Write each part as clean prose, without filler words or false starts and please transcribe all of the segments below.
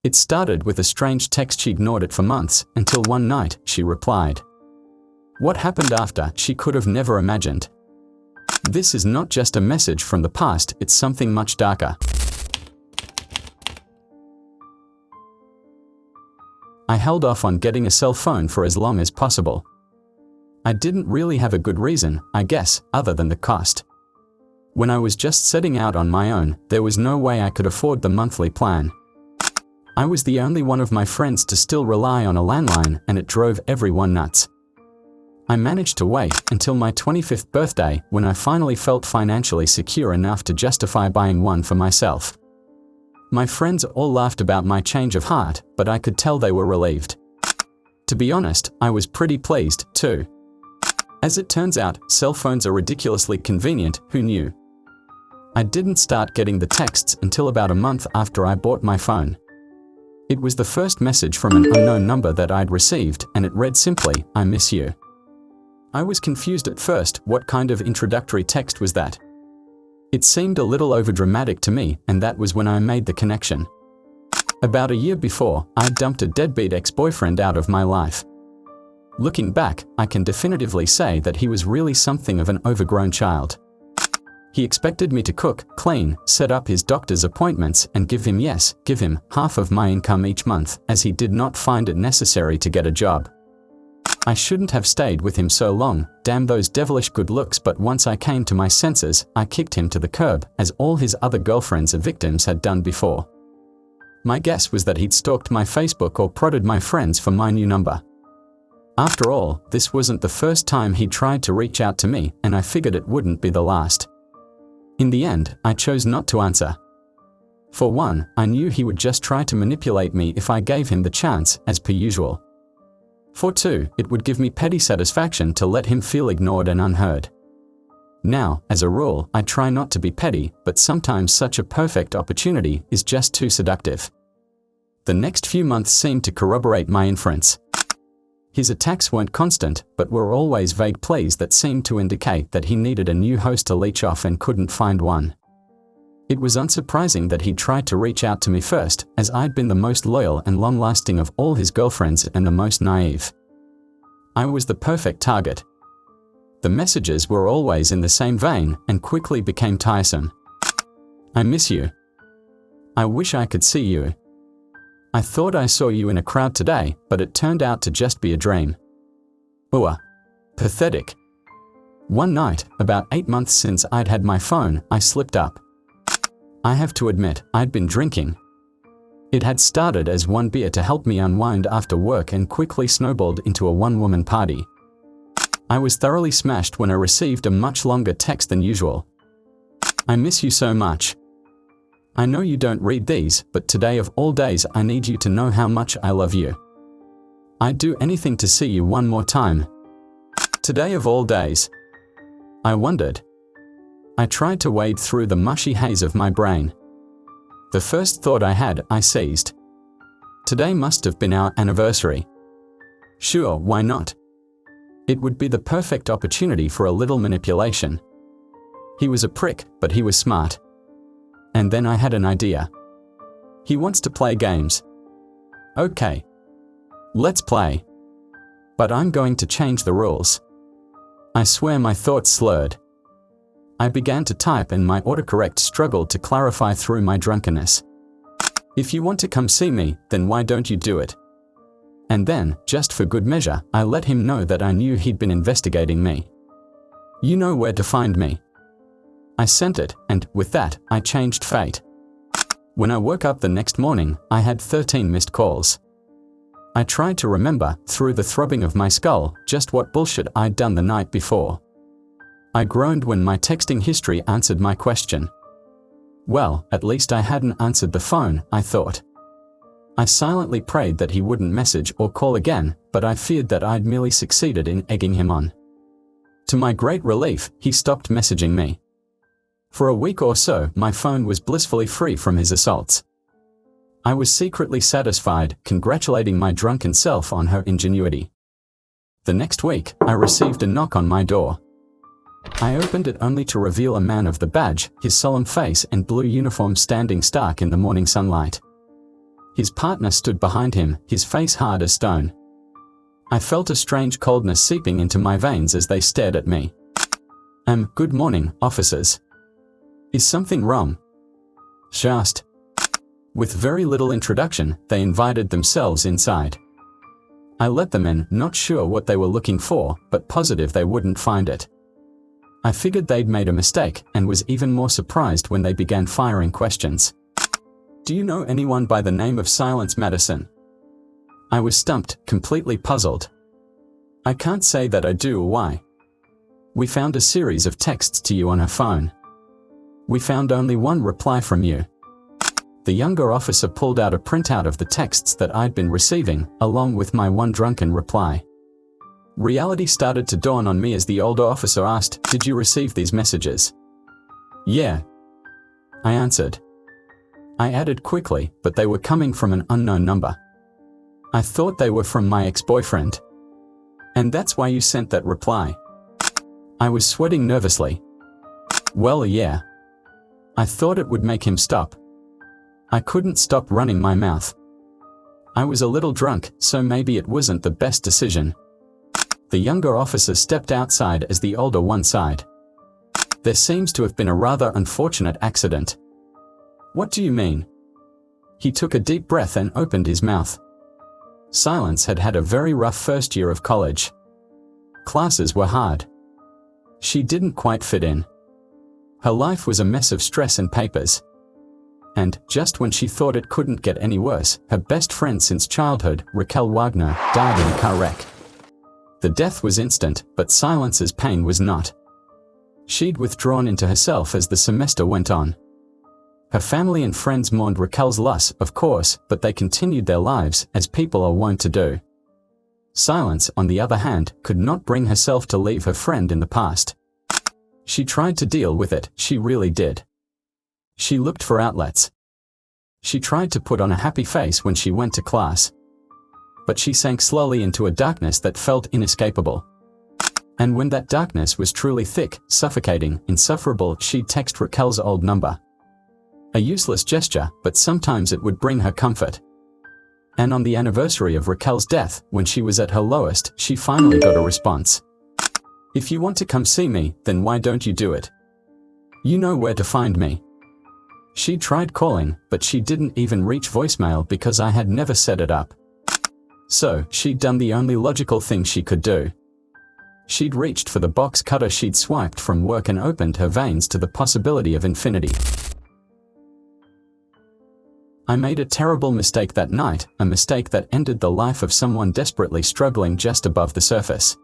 It started with a strange text. She ignored it for months, until one night, she replied. What happened after, she could have never imagined. This is not just a message from the past, it's something much darker. I held off on getting a cell phone for as long as possible. I didn't really have a good reason, I guess, other than the cost. When I was just setting out on my own, there was no way I could afford the monthly plan. I was the only one of my friends to still rely on a landline, and it drove everyone nuts. I managed to wait until my 25th birthday when I finally felt financially secure enough to justify buying one for myself. My friends all laughed about my change of heart, but I could tell they were relieved. To be honest, I was pretty pleased, too. As it turns out, cell phones are ridiculously convenient, who knew? I didn't start getting the texts until about a month after I bought my phone. It was the first message from an unknown number that I'd received, and it read simply, "I miss you." I was confused at first. What kind of introductory text was that? It seemed a little overdramatic to me, and that was when I made the connection. About a year before, I'd dumped a deadbeat ex-boyfriend out of my life. Looking back, I can definitively say that he was really something of an overgrown child. He expected me to cook, clean, set up his doctor's appointments, and give him half of my income each month, as he did not find it necessary to get a job. I shouldn't have stayed with him so long, damn those devilish good looks, but once I came to my senses, I kicked him to the curb, as all his other girlfriends and victims had done before. My guess was that he'd stalked my Facebook or prodded my friends for my new number. After all, this wasn't the first time he tried to reach out to me, and I figured it wouldn't be the last. In the end, I chose not to answer. For one, I knew he would just try to manipulate me if I gave him the chance, as per usual. For two, it would give me petty satisfaction to let him feel ignored and unheard. Now, as a rule, I try not to be petty, but sometimes such a perfect opportunity is just too seductive. The next few months seemed to corroborate my inference. His attacks weren't constant, but were always vague pleas that seemed to indicate that he needed a new host to leech off and couldn't find one. It was unsurprising that he tried to reach out to me first, as I'd been the most loyal and long-lasting of all his girlfriends and the most naive. I was the perfect target. The messages were always in the same vein and quickly became tiresome. "I miss you. I wish I could see you. I thought I saw you in a crowd today, but it turned out to just be a dream. Ooh, pathetic." One night, about 8 months since I'd had my phone, I slipped up. I have to admit, I'd been drinking. It had started as one beer to help me unwind after work and quickly snowballed into a one-woman party. I was thoroughly smashed when I received a much longer text than usual. "I miss you so much. I know you don't read these, but today of all days I need you to know how much I love you. I'd do anything to see you one more time. Today of all days." I wondered. I tried to wade through the mushy haze of my brain. The first thought I had, I seized. Today must have been our anniversary. Sure, why not? It would be the perfect opportunity for a little manipulation. He was a prick, but he was smart. And then I had an idea. He wants to play games. Okay. Let's play. But I'm going to change the rules. I swear my thoughts slurred. I began to type and my autocorrect struggled to clarify through my drunkenness. "If you want to come see me, then why don't you do it?" And then, just for good measure, I let him know that I knew he'd been investigating me. "You know where to find me." I sent it, and, with that, I changed fate. When I woke up the next morning, I had 13 missed calls. I tried to remember, through the throbbing of my skull, just what bullshit I'd done the night before. I groaned when my texting history answered my question. Well, at least I hadn't answered the phone, I thought. I silently prayed that he wouldn't message or call again, but I feared that I'd merely succeeded in egging him on. To my great relief, he stopped messaging me. For a week or so, my phone was blissfully free from his assaults. I was secretly satisfied, congratulating my drunken self on her ingenuity. The next week, I received a knock on my door. I opened it only to reveal a man of the badge, his solemn face and blue uniform standing stark in the morning sunlight. His partner stood behind him, his face hard as stone. I felt a strange coldness seeping into my veins as they stared at me. Good morning, officers. Is something wrong? She asked. With very little introduction, they invited themselves inside. I let them in, not sure what they were looking for, but positive they wouldn't find it. I figured they'd made a mistake, and was even more surprised when they began firing questions. Do you know anyone by the name of Silence Madison? I was stumped, completely puzzled. I can't say that I do or why. We found a series of texts to you on her phone. We found only one reply from you. The younger officer pulled out a printout of the texts that I'd been receiving, along with my one drunken reply. Reality started to dawn on me as the older officer asked, "Did you receive these messages?" "Yeah," I answered. I added quickly, but they were coming from an unknown number. I thought they were from my ex-boyfriend. And that's why you sent that reply. I was sweating nervously. Well, yeah. I thought it would make him stop. I couldn't stop running my mouth. I was a little drunk, so maybe it wasn't the best decision. The younger officer stepped outside as the older one sighed. There seems to have been a rather unfortunate accident. What do you mean? He took a deep breath and opened his mouth. Silence had had a very rough first year of college. Classes were hard. She didn't quite fit in. Her life was a mess of stress and papers. And, just when she thought it couldn't get any worse, her best friend since childhood, Raquel Wagner, died in a car wreck. The death was instant, but Silence's pain was not. She'd withdrawn into herself as the semester went on. Her family and friends mourned Raquel's loss, of course, but they continued their lives, as people are wont to do. Silence, on the other hand, could not bring herself to leave her friend in the past. She tried to deal with it, she really did. She looked for outlets. She tried to put on a happy face when she went to class. But she sank slowly into a darkness that felt inescapable. And when that darkness was truly thick, suffocating, insufferable, she'd text Raquel's old number. A useless gesture, but sometimes it would bring her comfort. And on the anniversary of Raquel's death, when she was at her lowest, she finally got a response. If you want to come see me, then why don't you do it? You know where to find me. She tried calling, but she didn't even reach voicemail because I had never set it up. So, she'd done the only logical thing she could do. She'd reached for the box cutter she'd swiped from work and opened her veins to the possibility of infinity. I made a terrible mistake that night, a mistake that ended the life of someone desperately struggling just above the surface.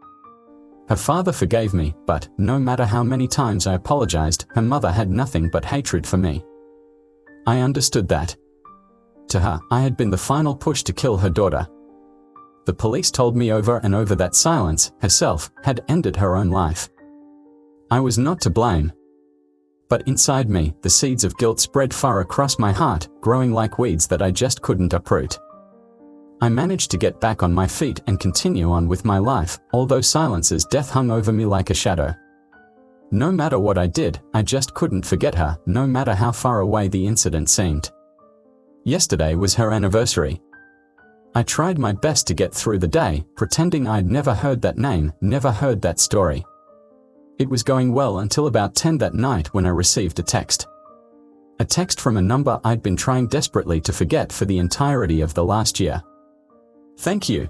Her father forgave me, but, no matter how many times I apologized, her mother had nothing but hatred for me. I understood that. To her, I had been the final push to kill her daughter. The police told me over and over that Silence, herself, had ended her own life. I was not to blame. But inside me, the seeds of guilt spread far across my heart, growing like weeds that I just couldn't uproot. I managed to get back on my feet and continue on with my life, although Silence's death hung over me like a shadow. No matter what I did, I just couldn't forget her, no matter how far away the incident seemed. Yesterday was her anniversary. I tried my best to get through the day, pretending I'd never heard that name, never heard that story. It was going well until about 10 that night when I received a text. A text from a number I'd been trying desperately to forget for the entirety of the last year. Thank you.